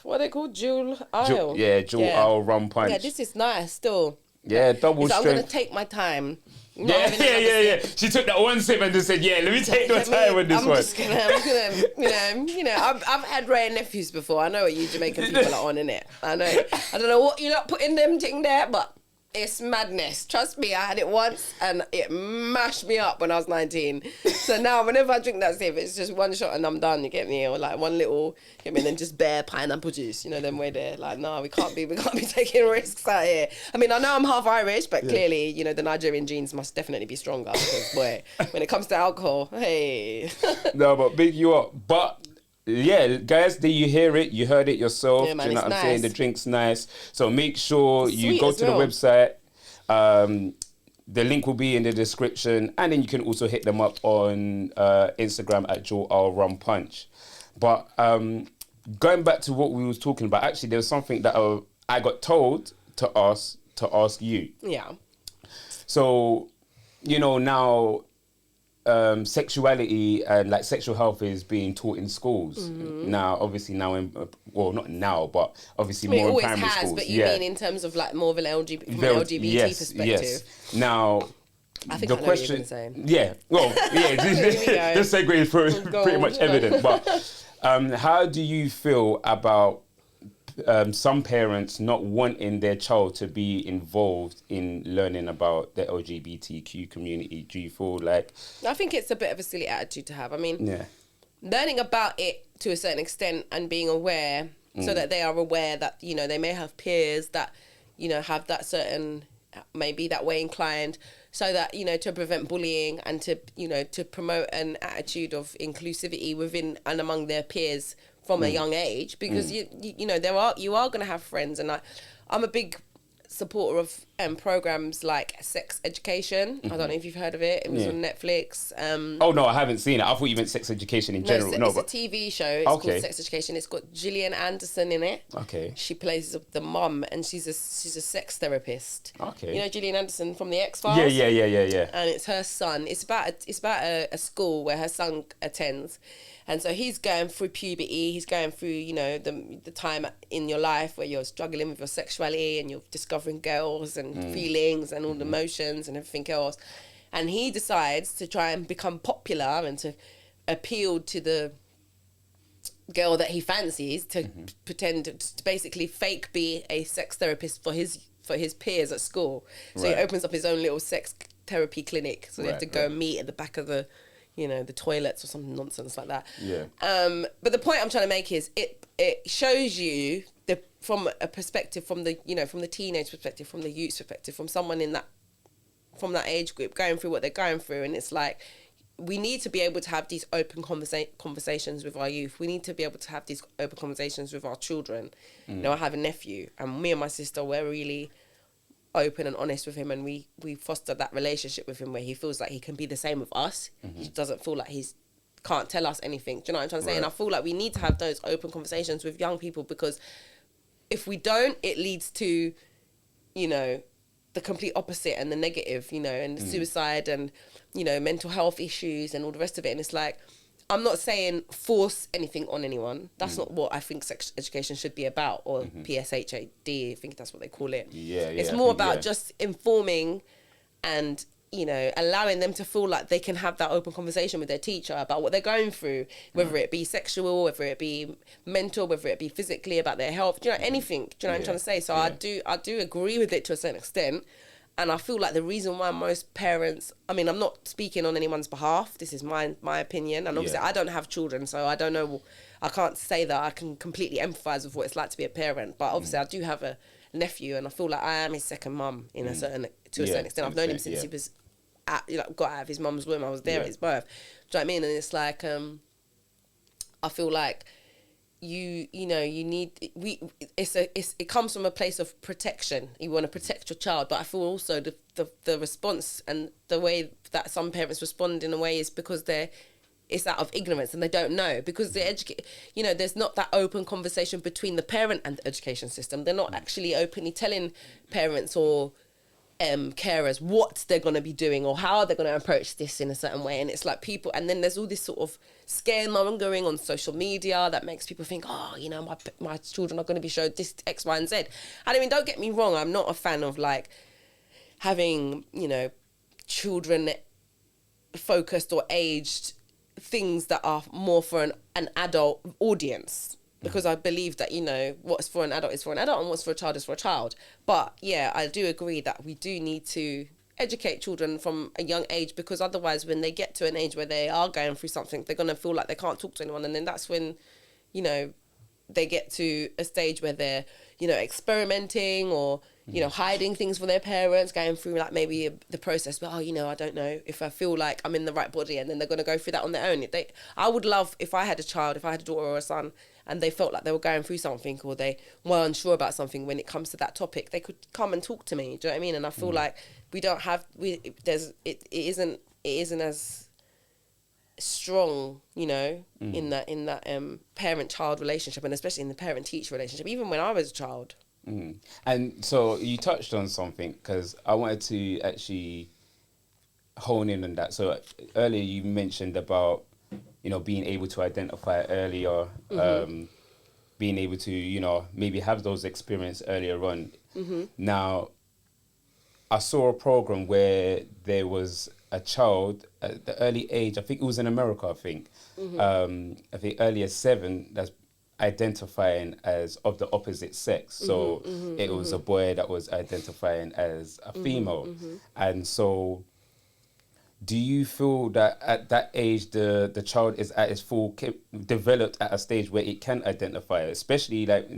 what are they called? Jewel Isle?
Jewel Isle Rum Punch.
Yeah, this is nice still.
Yeah, double
So I'm
strength.
going to take my time. Not
Yeah.
having another sip.
She took that one sip and just said, "Yeah, let me take the time with this
I'm
one."
just gonna, you know, I've had Ray and nephews before. I know what you Jamaican people are on, innit? I know. I don't know what you're not putting them thing there, but it's madness. Trust me, I had it once and it mashed me up when I was 19. So now whenever I drink that sip, it's just one shot and I'm done, you get me? Or like one little, get me, and then just bare pineapple juice, you know, them way there. Like, no, we can't be taking risks out here. I mean, I know I'm half Irish, but clearly, you know, the Nigerian genes must definitely be stronger because, boy, when it comes to alcohol, hey.
No, but big you up. But yeah, guys, did you hear it? You heard it yourself.
Yeah, man,
Do you know
it's
what I'm saying?
nice.
The drink's nice. So make sure you
Sweet
go
as
to
well.
the website. The link will be in the description. And then you can also hit them up on Instagram at Jewel Isle Rum Punch. But going back to what we was talking about, actually, there was something that I got told to ask you.
Yeah.
So, you know, now sexuality and like sexual health is being taught in schools. Now, obviously not now, but obviously
I mean, it
more in
always
primary
has,
schools.
but you mean in terms of like more of an LGBT
Yes,
perspective?
yes. Now,
I think
the
I know
question,
what you're going to say.
yeah, well, yeah, this segue is pretty much evident. But how do you feel about some parents not wanting their child to be involved in learning about the LGBTQ community? Do you feel like...
I think it's a bit of a silly attitude to have. I mean,
Yeah.
learning about it to a certain extent and being aware so that they are aware that, you know, they may have peers that, you know, have that certain, maybe that way inclined, so that, you know, to prevent bullying and to, you know, to promote an attitude of inclusivity within and among their peers from a young age, because you know you are going to have friends, and I'm a big supporter of programs like Sex Education. I don't know if you've heard of it. It was on Netflix.
Oh no, I haven't seen it. I thought you meant sex education in general.
it's a TV show. It's called Sex Education. It's got Gillian Anderson in it.
Okay.
She plays the mum, and she's a sex therapist.
Okay.
You know Gillian Anderson from the X-Files?
Yeah.
And it's her son. It's about a school where her son attends. And so he's going through puberty. He's going through, you know, the time in your life where you're struggling with your sexuality and you're discovering girls and feelings and all the emotions and everything else. And he decides to try and become popular and to appeal to the girl that he fancies, to pretend to basically fake be a sex therapist for his peers at school. So he opens up his own little sex therapy clinic. So they have to go and meet at the back of the, you know, the toilets or some nonsense like that.
Yeah.
But the point I'm trying to make is it shows you from a perspective, from the, you know, from the teenage perspective, from the youth perspective, from someone from that age group going through what they're going through, and it's like we need to be able to have these open conversations with our youth. We need to be able to have these open conversations with our children. You know, I have a nephew, and me and my sister, we're really open and honest with him, and we foster that relationship with him where he feels like he can be the same with us. He doesn't feel like can't tell us anything. Do you know what I'm trying to say? And I feel like we need to have those open conversations with young people, because if we don't, it leads to, you know, the complete opposite and the negative, you know, and suicide and, you know, mental health issues and all the rest of it. And it's like, I'm not saying force anything on anyone. That's not what I think sex education should be about, or PSHAD, I think that's what they call it.
Yeah.
It's more about just informing and, allowing them to feel like they can have that open conversation with their teacher about what they're going through, whether it be sexual, whether it be mental, whether it be physically, about their health, anything. Do you know what I'm trying to say? So I do agree with it to a certain extent. And I feel like the reason why most parents, I'm not speaking on anyone's behalf. This is my opinion. And obviously I don't have children, so I don't know. I can't say that I can completely empathise with what it's like to be a parent. But obviously I do have a nephew, and I feel like I am his second mum to a certain extent. I've known him since he was got out of his mum's womb. I was there at his birth. Do you know what I mean? And it's like I feel like it comes from a place of protection. You want to protect your child, but I feel also the response and the way that some parents respond in a way is because it's out of ignorance and they don't know, because there's not that open conversation between the parent and the education system. They're not actually openly telling parents or carers what they're going to be doing or how they're going to approach this in a certain way. And it's like people, and then there's all this sort of scaremongering on social media that makes people think, my children are going to be showed this X, Y, and Z. And don't get me wrong, I'm not a fan of like having, children focused or aged things that are more for an adult audience. Because I believe that, what's for an adult is for an adult and what's for a child is for a child. But yeah, I do agree that we do need to educate children from a young age, because otherwise when they get to an age where they are going through something, they're going to feel like they can't talk to anyone. And then that's when, they get to a stage where they're, experimenting or, hiding things from their parents, going through like maybe the process, but, I don't know if I feel like I'm in the right body, and then they're going to go through that on their own. I would love, if I had a child, if I had a daughter or a son, and they felt like they were going through something or they were unsure about something when it comes to that topic, they could come and talk to me. Do you know what I mean? And I feel like it isn't as strong, in that parent-child relationship, and especially in the parent-teacher relationship, even when I was a child.
And so you touched on something, because I wanted to actually hone in on that. So earlier you mentioned about, being able to identify earlier, being able to, maybe have those experiences earlier on. Now, I saw a program where there was a child at the early age, I think it was in America, I think earlier 7, that's identifying as of the opposite sex. So it was a boy that was identifying as a female. And so do you feel that at that age the child is at its full developed at a stage where it can identify, especially like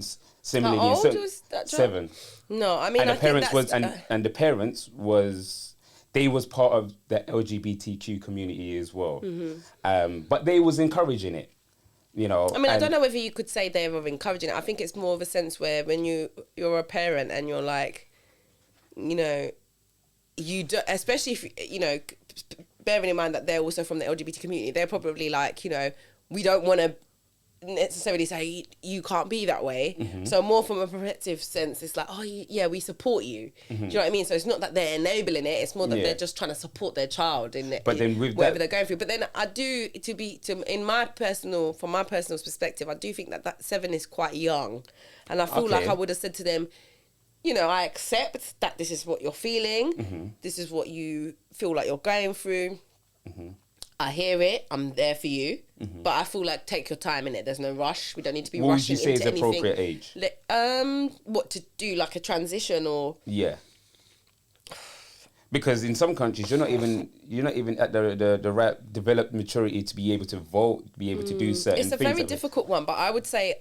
similarly?
How old was that child?
7.
No,
and the parents was they was part of the LGBTQ community as well. But they was encouraging it. I
don't know whether you could say they were encouraging it. I think it's more of a sense where when you're a parent and you're like, you do, especially if bearing in mind that they're also from the LGBT community, they're probably like, we don't want to necessarily say you can't be that way. So more from a protective sense, it's like, oh yeah, we support you. Do you know what I mean? So it's not that they're enabling it, it's more that they're just trying to support their child in it,
but then with
whatever they're going through. But then I do, from my personal perspective, I do think that 7 is quite young, and I feel like I would have said to them, I accept that this is what you're feeling, this is what you feel like you're going through. I hear it. I'm there for you, but I feel like take your time in it. There's no rush. We don't need to be rushing into anything.
What would you say is appropriate age?
What to do, like a transition or?
Yeah. Because in some countries, you're not even at the right developed maturity to be able to vote, be able to do certain things.
It's a very difficult one, but I would say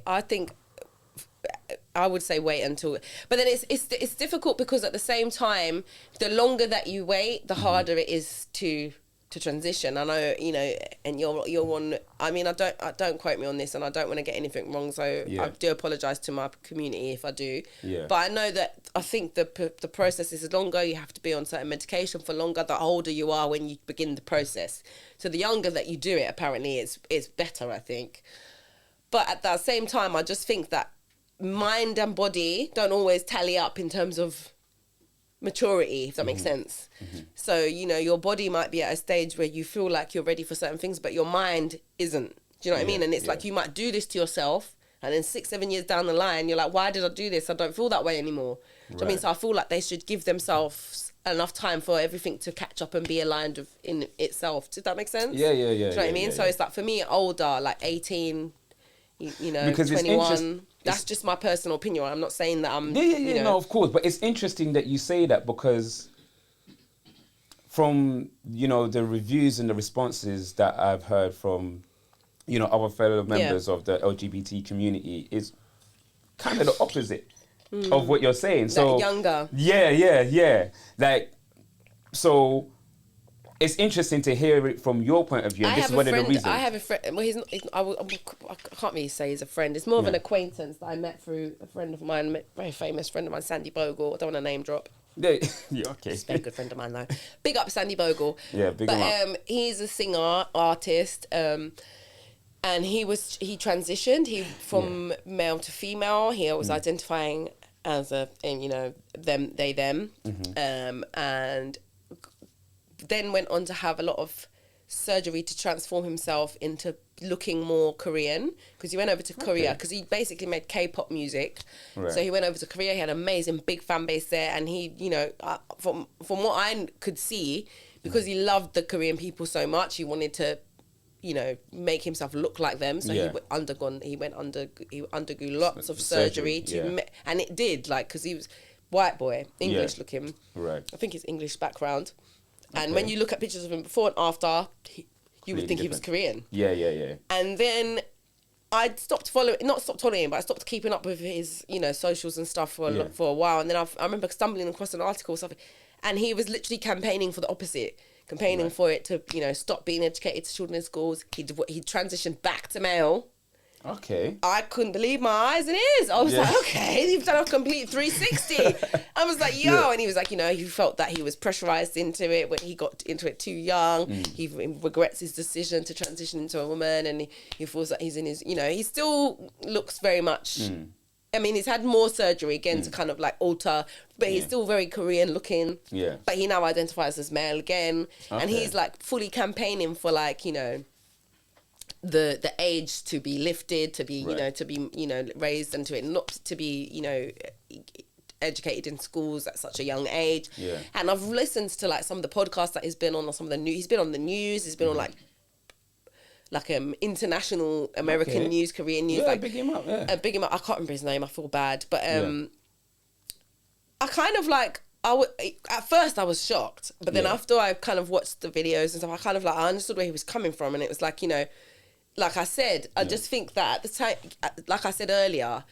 wait until. But then it's difficult because at the same time, the longer that you wait, the harder it is to transition. I know, and you're one. I mean, I don't quote me on this, and I don't want to get anything wrong. So I do apologise to my community if I do. Yeah. But I know that I think the process is longer. You have to be on certain medication for longer. The older you are when you begin the process, so the younger that you do it, apparently, it's better. I think. But at the same time, I just think that mind and body don't always tally up in terms of maturity, if that makes sense. So, your body might be at a stage where you feel like you're ready for certain things, but your mind isn't. Do you know what I mean? And it's like you might do this to yourself, and then 6-7 years down the line, you're like, why did I do this? I don't feel that way anymore. Do you know what I mean? So I feel like they should give themselves enough time for everything to catch up and be aligned in itself. Does that make sense?
Yeah.
Do you know what I mean? So it's like, for me, older, like 18, you know,
Because it's
21. That's just my personal opinion. I'm not saying that I'm... you know,
no, of course. But it's interesting that you say that, because from, you know, the reviews and the responses that I've heard from, you know, other fellow members of the LGBT community, is kind of the opposite of what you're saying. So
younger.
Yeah. Like, so it's interesting to hear it from your point of view. And this is one of the reasons.
I have a friend. Well, I can't really say he's a friend. It's more of an acquaintance that I met through a friend of mine, very famous friend of mine, Sandy Bogle. I don't want to name drop.
Yeah, okay.
He's a very good friend of mine, though. Big up Sandy Bogle.
Yeah, big him up.
He's a singer, artist, and he transitioned. From male to female. He was identifying as them, they, them, and then went on to have a lot of surgery to transform himself into looking more Korean, because he went over to Korea, because he basically made K-pop music. Right. So he went over to Korea. He had an amazing big fan base there, and he, from what I could see, because he loved the Korean people so much, he wanted to, make himself look like them. So he undergo lots of surgery and it did, because he was white boy, English looking.
Right.
I think he's English background. And when you look at pictures of him before and after, you would think he was Korean.
Yeah.
And then I stopped not stopped following him, but I stopped keeping up with his, socials and stuff for a while. And then I remember stumbling across an article or something, and he was literally campaigning for the opposite, for it to, stop being educated to children in schools. He transitioned back to male.
Okay.
I couldn't believe my eyes and ears. I was like, okay, you've done a complete 360. I was like, yo. And he was like, he felt that he was pressurized into it when he got into it too young. He regrets his decision to transition into a woman, and he feels that he's in his, he still looks very much... I mean, he's had more surgery again to kind of alter, but he's still very Korean looking. Yeah. But he now identifies as male again. Okay. And he's fully campaigning for the age to be lifted, to be, to be, raised into it, not to be, educated in schools at such a young age. Yeah. And I've listened to some of the podcasts that he's been on, or some of the news. He's been on the news. He's been on international American news, Korean news.
Yeah, big him up. Yeah.
Big him up. I can't remember his name. I feel bad, but I kind of at first I was shocked, but then after I kind of watched the videos and stuff, I kind of I understood where he was coming from, and it was like I said, I just think that at the time, like I said earlier,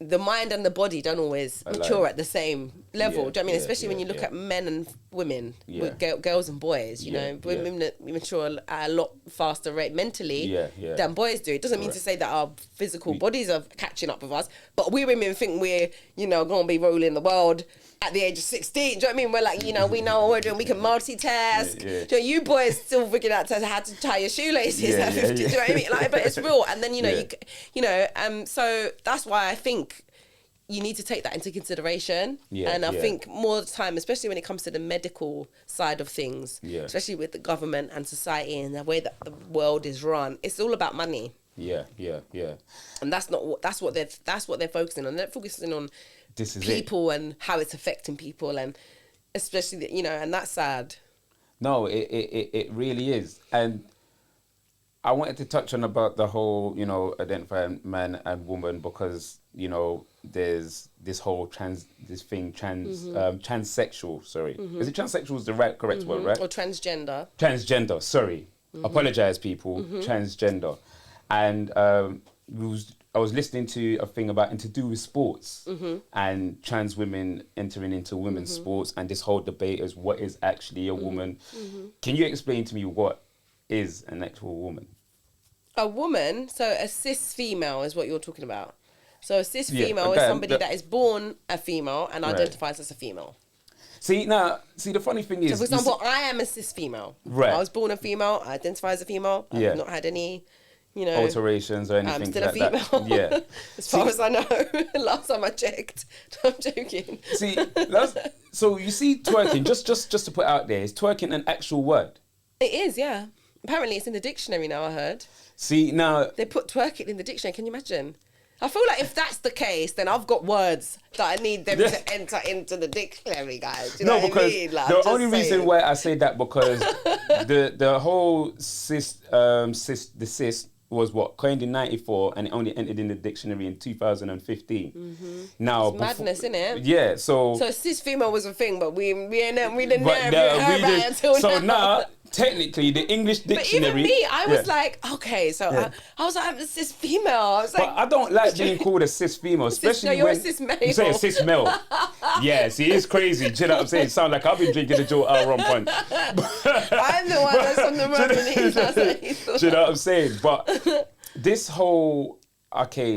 the mind and the body don't always mature at the same level. Do you know what I mean? Especially when you look at men and women, with girls and boys, women mature at a lot faster rate mentally than boys do. It doesn't mean to say that our physical bodies are catching up with us, but we women think we're, going to be ruling the world at the age of 16. Do you know what I mean? We're we know what we're doing. We can multitask. Do you boys still figuring out how to tie your shoelaces at 50. Do you know what I mean? But it's real. And then, so that's why I think you need to take that into consideration. And I think more of the time, especially when it comes to the medical side of things, especially with the government and society and the way that the world is run, it's all about money. Yeah. And that's what they're focusing on. They're focusing on people and how it's affecting people, and especially and that's sad.
No, it really is. And I wanted to touch on about the whole, identifying man and woman, because, there's this whole transsexual, sorry. Is it transsexual is the correct word, right?
Or transgender.
Transgender, sorry. Apologize, people. Transgender. And I was listening to a thing to do with sports and trans women entering into women's sports, and this whole debate is what is actually a woman. Can you explain to me what is an actual woman?
A woman, so a cis female is what you're talking about. So a cis female is somebody that is born a female and identifies as a female.
See, the funny thing is...
So, for example, I am a cis female.
Right.
I was born a female, I identify as a female. I've not had any...
alterations or anything.
I'm still a female.
Yeah.
As far as I know. Last time I checked. I'm joking.
So you see twerking, just to put out there, is twerking an actual word?
It is, yeah. Apparently it's in the dictionary now, I heard.
See, now...
They put twerking in the dictionary, can you imagine? I feel like if that's the case, then I've got words that I need them to enter into the dictionary, guys. Do you know what I mean? Like,
the only reason why I say that because the whole cis was what coined in '94 and it only entered in the dictionary in 2015. Now,
it's madness, isn't it?
Yeah, so
cis female was a thing, but we didn't know
but
about it until
so
now.
now technically the English dictionary.
But even me, I was like, okay, so I was like, I'm a cis female. I was like,
but I don't like being called a cis female, especially
you're
when
a cis male.
you say a cis male. Yes, it is crazy. Do you know what I'm saying? It sounds like I've been drinking the Jewel Isle Rum Punch.
I'm the one that's on the rum and he's
do you know what I'm saying? But this whole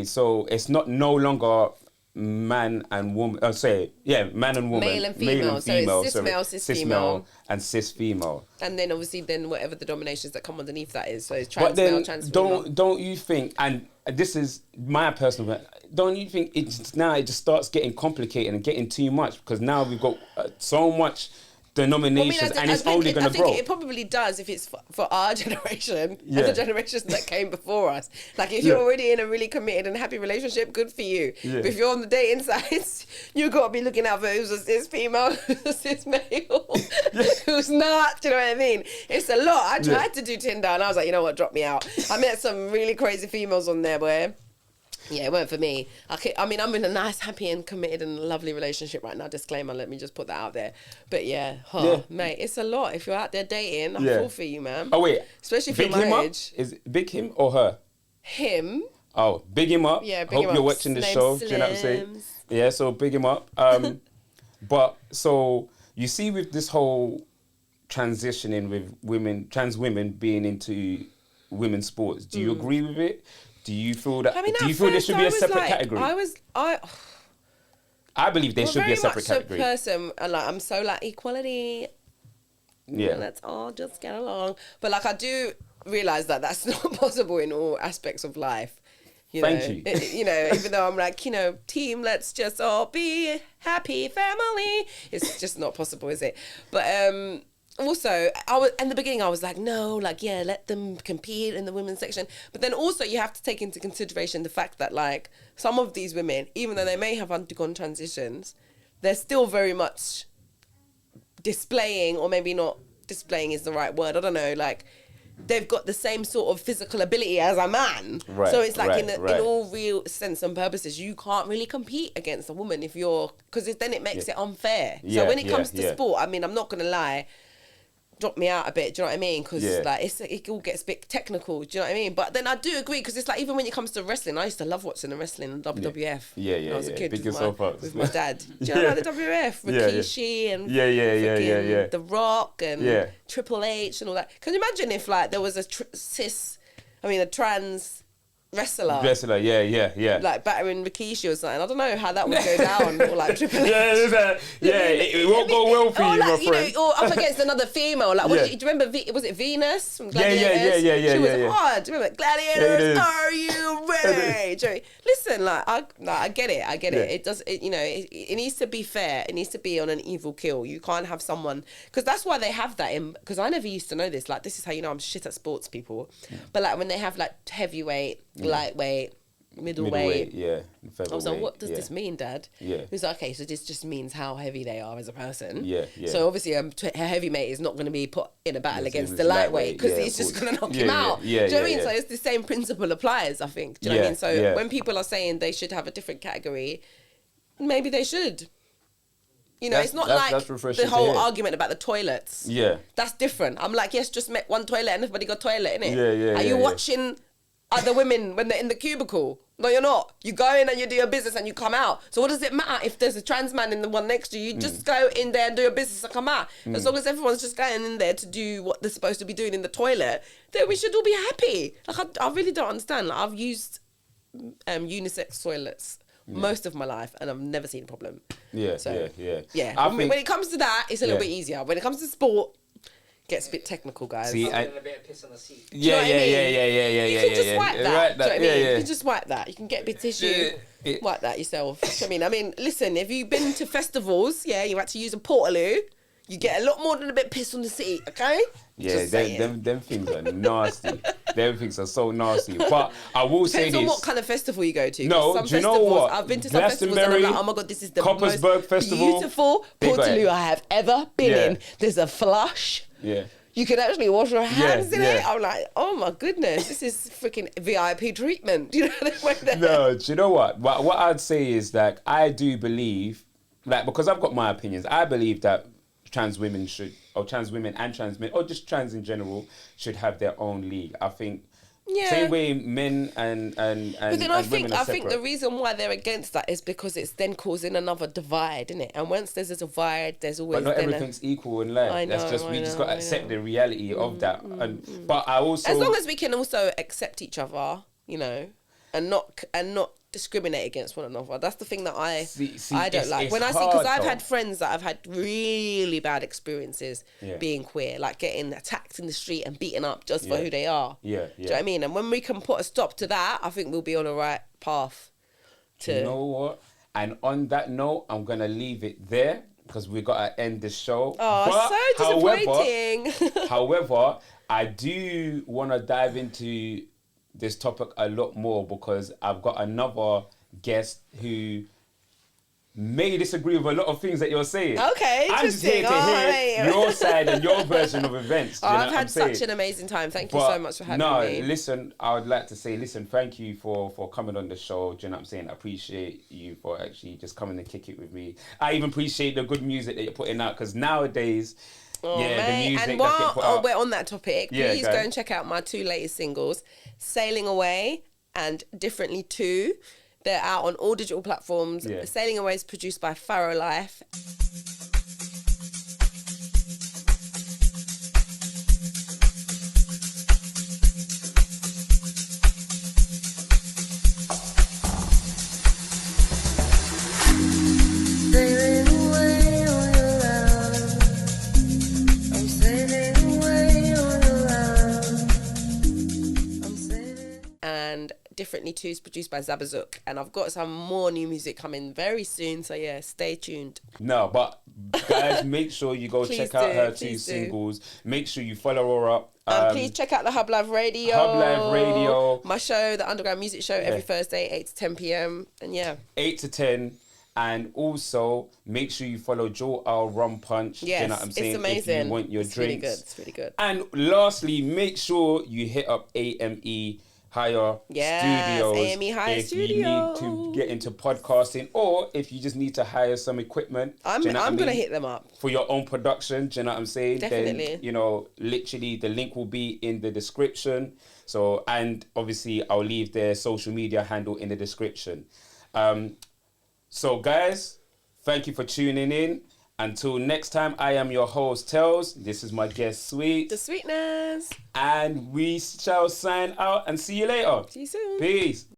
so it's not no longer man and woman. Man and woman,
male and female. So it's cis male, cis female,
and cis female.
And then obviously whatever the dominations that come underneath that is. So it's
But
trans
then
male, trans female.
don't you think? And this is my personal. Don't you think it just starts getting complicated and getting too much because now we've got so much denominations and it's only going to grow.
I think it probably does if it's for our generation and the generations that came before us. Like if you're already in a really committed and happy relationship, good for you.
Yeah.
But if you're on the dating sites, you've got to be looking out for who's a cis female, who's a cis male, who's not. Do you know what I mean? It's a lot. I tried to do Tinder and I was like, you know what, drop me out. I met some really crazy females on there, boy. Yeah, it weren't for me. I mean, I'm in a nice, happy and committed and lovely relationship right now. Disclaimer, let me just put that out there. But mate, it's a lot. If you're out there dating, I fall for you, man.
Oh, wait.
Especially if you're my age.
Is it big him or her?
Him.
Oh, big him up.
Yeah, big
Hope
him up.
you're watching the show. Do you know what I'm saying? Yeah, so big him up. But so you see with this whole transitioning with trans women being into women's sports, do you agree with it? Do you feel that?
I mean,
do you feel there should be a separate category? I believe there should be a separate category.
I'm so like equality.
Yeah.
Let's all just get along. But like, I do realise that that's not possible in all aspects of life.
Thank you.
Even though I'm like, team, let's just all be happy family. It's just not possible, is it? But also, in the beginning, I was like, no, let them compete in the women's section. But then also, you have to take into consideration the fact that, like, some of these women, even though they may have undergone transitions, they're still very much displaying, or maybe not displaying is the right word, I don't know, like, they've got the same sort of physical ability as a man.
Right,
so it's like, in all real sense and purposes, you can't really compete against a woman because then it makes it unfair. So when it comes to sport, I mean, I'm not going to lie, drop me out a bit, do you know what I mean? Because it all gets a bit technical, do you know what I mean? But then I do agree, because it's like, even when it comes to wrestling, I used to love watching the wrestling and WWF.
When
I was a kid
Big
with my dad. Do you know about the WWF? Rikishi and The Rock and Triple H and all that. Can you imagine if like there was a trans wrestler, like battering Rikishi or something? I don't know how that would go down, or like Triple H.
It won't go well for you, my friend.
Or up against another female. Like, do you remember? Was it Venus from Gladiators?
Yeah.
She was hard. Do you remember Gladiators? Are you ready? Listen, like, I get it. It does. It needs to be fair. It needs to be on an evil kill. You can't have someone, because that's why they have that in. Because I never used to know this. Like, this is how you know I'm shit at sports, people. But like when they have like heavyweight, lightweight, middleweight, I was like, what does this mean, Dad? He was like, okay, so this just means how heavy they are as a person. So obviously a heavyweight is not going to be put in a battle against the lightweight, because he's just going to knock him out. Do you know what I mean? So it's the same principle applies, I think. Do you know what I mean? So when people are saying they should have a different category, maybe they should. It's not like the whole argument about the toilets. That's different. I'm like, yes, just met one toilet and everybody got toilet, innit? Are you watching other women when they're in the cubicle? No, you're not. You go in and you do your business and you come out. So what does it matter if there's a trans man in the one next to you? You just go in there and do your business and come out. As long as everyone's just going in there to do what they're supposed to be doing in the toilet, then we should all be happy. Like, I really don't understand. Like, I've used unisex toilets most of my life and I've never seen a problem. Yeah. When it comes to that, it's a little bit easier. When it comes to sport, gets a bit technical, guys.
See, a bit of piss on the seat.
You can just wipe that. Do you know what I mean? You can just wipe that. You can get a bit of tissue, wipe that yourself. Do you know what I mean, listen, if you've been to festivals, you had to use a portaloo, you get a lot more than a bit of piss on the seat, okay?
Yeah, them things are nasty. Everything's are so nasty. But I will say
Depends on
this.
what kind of festival you go to.
No,
some
do you know
festivals,
what?
I've been to some festivals and I'm like, oh my God, this is the
Coppersburg
most
Festival,
beautiful
they got
Portaloo
it.
I have ever been in. There's a flush.
Yeah.
You can actually wash your hands in
yeah.
it. I'm like, oh my goodness, this is freaking VIP treatment. You know what I mean?
No, do you know what? What I'd say is that I do believe, like, because I've got my opinions, I believe that trans women and trans men, or just trans in general, should have their own league. I think same way men and
But then I think the
separate.
reason why they're against that is because it's then causing another divide, isn't it? And once there's a divide, there's always
But not
then
everything's equal in life.
I
That's
know,
just
I
we just
know,
got to
I
accept
know.
the reality of that. But I also,
as long as we can also accept each other, you know, and not discriminate against one another. That's the thing that I don't like.
it's
When I see,
hard,
because I've
though.
had friends that have had really bad experiences
Yeah.
being queer, like getting attacked in the street and beaten up just for
Yeah.
who they are.
Yeah,
Do you know what I mean? And when we can put a stop to that, I think we'll be on the right path.
You know what? And on that note, I'm gonna leave it there because we gotta end the show.
Oh, so disappointing.
However, I do want to dive into this topic a lot more because I've got another guest who may disagree with a lot of things that you're saying.
Okay,
I'm just here to
interesting.
hear your side and your version of events. Do you know
I've
what I'm
had
saying?
such an amazing time. Thank you so much for having me.
Listen, I would like to say, thank you for coming on the show. Do you know what I'm saying? I appreciate you for actually just coming and kick it with me. I even appreciate the good music that you're putting out because nowadays, the music
and
that get put out.
we're on that topic,
Yeah,
please
go.
go and check out my 2 latest singles, Sailing Away and Differently Too. They're out on all digital platforms.
Yeah.
Sailing Away is produced by Farrow Life.
Sailing away on your love. I'm sailing away on your love. I'm sailing.
And Differently Too is produced by Zabazook. And I've got some more new music coming very soon. So yeah, stay tuned.
No, but guys, make sure you go
Please
check out
do,
her 2
please do.
singles. Make sure you follow her up.
Please check out the Hub Live Radio.
Hub Live Radio.
My show, the Underground Music Show, every Thursday, 8 to 10 p.m. And yeah.
8 to 10. And also, make sure you follow Jewel Isle Rum Punch.
Yes,
you know what I'm saying?
it's amazing.
If you want your
It's
drinks.
really good. It's really good.
And lastly, make sure you hit up AME Higher
Yes,
Studios.
AME Higher
if you need to get into podcasting or if you just need to hire some equipment.
I'm
do you know what I
going to
mean?
hit them up.
For your own production, do you know what I'm saying?
Definitely.
Then, you know, literally the link will be in the description. So, and obviously I'll leave their social media handle in the description. So guys, thank you for tuning in. Until next time, I am your host, Tailz. This is my guest, Sweet.
The Sweetnezz.
And we shall sign out and see you later.
See you soon.
Peace.